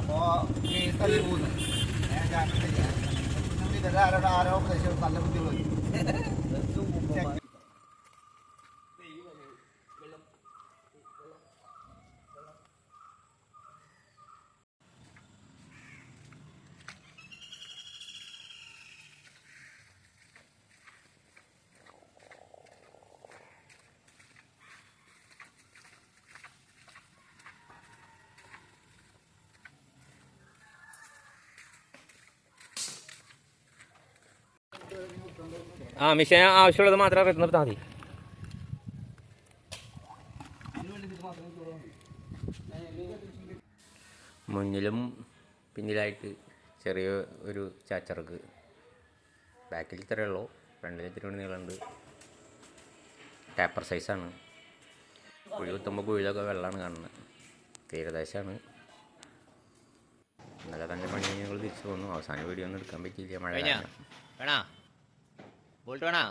അപ്പോൾ ഈ തല്ലി പോകുന്നു ആരോ പ്രദേശം നല്ല ബുദ്ധിമുട്ട് മിഷൻ ആവശ്യമുള്ളത് മാത്രം നിർത്താൽ മതി. മുന്നിലും പിന്നിലായിട്ട് ചെറിയ ഒരു ചാച്ചർക്ക്, ബാക്കിൽ ഇത്രയേ ഉള്ളൂ, ഫ്രണ്ടിൽ ഇത്തിരി കൊണ്ട് നീളമുണ്ട്. ടേപ്പർ സൈസാണ്. കുഴി കുത്തുമ്പോൾ കുഴിയിലൊക്കെ വെള്ളമാണ് കാണുന്നത്. തീരദേശമാണ്. ഇന്നലെ തന്നെ പണി കഴിഞ്ഞ് ഞങ്ങൾ തിരിച്ചു പോന്നു. അവസാന വീഡിയോ ഒന്നും എടുക്കാൻ പറ്റിയില്ല, മഴ. വേണോ ബോൾട്ട് വേണോ?